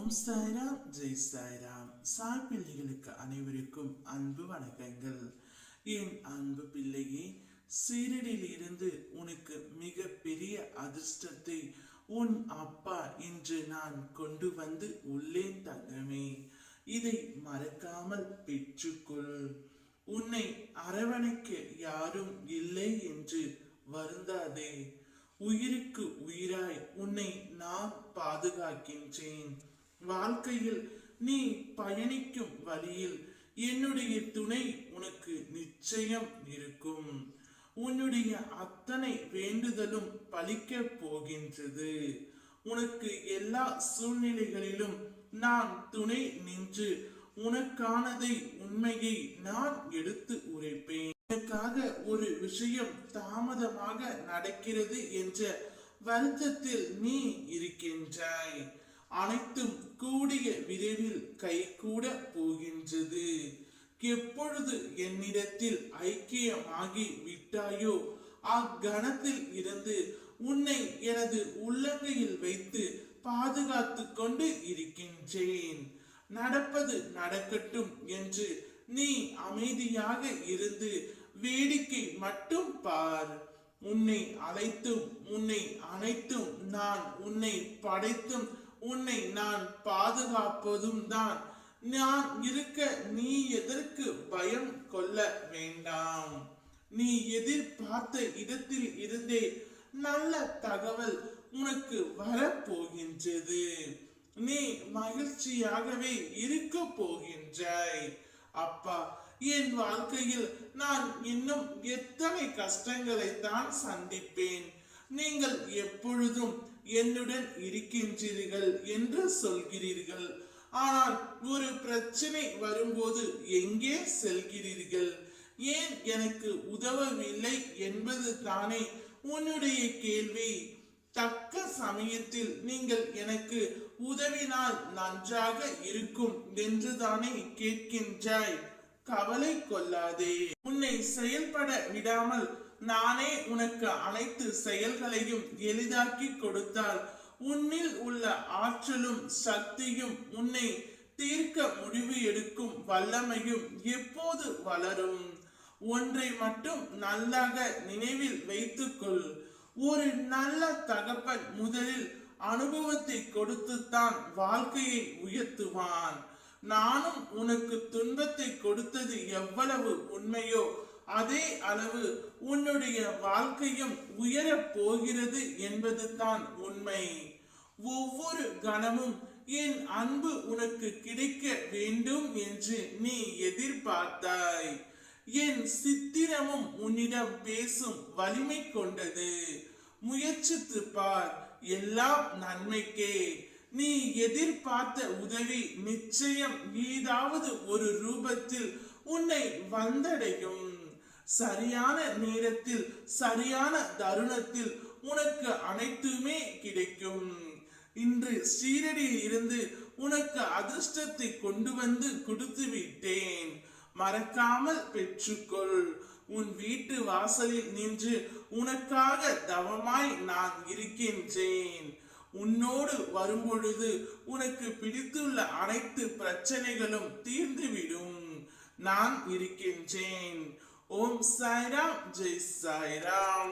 ஓம் சாய்ராம், ஜெய் சாய்ராம். சாய் பிள்ளைகளுக்கு அனைவருக்கும் அன்பு வணக்கங்கள். என் அன்பு பிள்ளையே, சீரடியில் இருந்து உனக்கு மிக பெரிய அதிர்ஷ்டத்தை உன் அப்பா இன்று நான் கொண்டு வந்து உள்ளேன் தங்கமே. இதை மறக்காமல் பெற்றுக்கொள். உன்னை அரவணைக்க யாரும் இல்லை என்று வருந்தாதே. உயிருக்கு உயிராய் உன்னை நான் பாதுகாக்கின்றேன். வாழ்க்கையில் நீ பயணிக்கும் வழியில் என்னுடைய துணை உனக்கு நிச்சயம் இருக்கும். உன்னுடைய அத்தனை வேண்டுதலும் பலிக்க போகின்றது. உனக்கு எல்லா சூழ்நிலைகளிலும் நான் துணை நின்று உனக்கானதை உண்மையை நான் எடுத்து உரைப்பேன். உனக்காக ஒரு விஷயம் தாமதமாக நடக்கிறது என்ற வருத்தத்தில் நீ இருக்கின்றாய். அனைத்தும் கூடிய விரைவில் கைகூட போகின்றது. எப்பொழுது என்னிடத்தில் ஐக்கியமாகி விட்டாயோ அக்கணத்தில் இருந்து உன்னை எனது உள்ளங்கையில் வைத்து பாதுகாத்து கொண்டு இருக்கின்றேன். நடப்பது நடக்கட்டும் என்று நீ அமைதியாக இருந்து வேடிக்கை மட்டும் பார். உன்னை அழைத்தும் உன்னை அனைத்தும் நான் உன்னை படைத்தும் உன்னை நான் பாதுகாப்பதும் தான். நான் இருக்க நீ எதற்கு பயம் கொள்ள வேண்டாம். நீ எதிர்பார்த்த இடத்தில் இருந்தே நல்ல தகவல் உனக்கு வரப்போகின்றது. நீ மகிழ்ச்சியாகவே இருக்க போகின்றாய். அப்பா, என் வாழ்க்கையில் நான் இன்னும் எத்தனை கஷ்டங்களை தான் சந்திப்பேன். நீங்கள் எப்பொழுதும் என்னுடன் இருக்கின்றீர்கள் என்று சொல்கிறீர்கள். ஆனால் ஒரு பிரச்சனை வரும்போது எங்கே செல்கிறீர்கள்? ஏன் எனக்கு உதவவில்லை என்பது தானே உன்னுடைய கேள்வி. தக்க சமயத்தில் நீங்கள் எனக்கு உதவினால் நன்றாக இருக்கும் என்றுதானே கேட்கின்றாய். கவலை கொள்ளாதே. உன்னை செயல்பட விடாமல் நானே உனக்கு அனைத்து செயல்களையும் எளிதாக்கி கொடுத்தால் உன்னில் உள்ள ஆற்றலும் சக்தியும் உன்னை தீர்க்க முடிவு எடுக்கும் வல்லமையும் எப்போது வளரும்? ஒன்றை மட்டும் நல்லாக நினைவில் வைத்துக்கொள். ஒரு நல்ல தகப்பன் முதலில் அனுபவத்தை கொடுத்துத்தான் வாழ்க்கையை உயர்த்துவான். நானும் உனக்கு துன்பத்தை கொடுத்தது எவ்வளவு உண்மையோ அதே அளவு உன்னுடைய வாழ்க்கையும் உயரப் போகிறது என்பது தான் உண்மை. ஒவ்வொரு கணமும் என் அன்பு உனக்கு கிடைக்க வேண்டும் என்று நீ எதிர்பார்த்தாய். என் சித்திரமும் உன்னிடம் பேசும் வலிமை கொண்டது. முயற்சித்து பார், எல்லாம் நன்மைக்கே. நீ எதிர்பார்த்த உதவி நிச்சயம் ஏதாவது ஒரு ரூபத்தில் உன்னை வந்தடையும். சரியான நேரத்தில் சரியான தருணத்தில் உனக்கு அனைத்துமே கிடைக்கும். இன்று சீரடியில் இருந்து உனக்கு அதிர்ஷ்டத்தை கொண்டு வந்து கொடுத்து விட்டேன். மறக்காமல் பெற்றுக்கொள். உன் வீட்டு வாசலில் நின்று உனக்காக தவமாய் நான் இருக்கின்றேன். உன்னோடு வரும்பொழுது உனக்கு பிடித்துள்ள அனைத்து பிரச்சனைகளும் தீர்ந்துவிடும். நான் இருக்கின்றேன். ஓம் சாய்ராம், ஜெய் சாய்ராம்.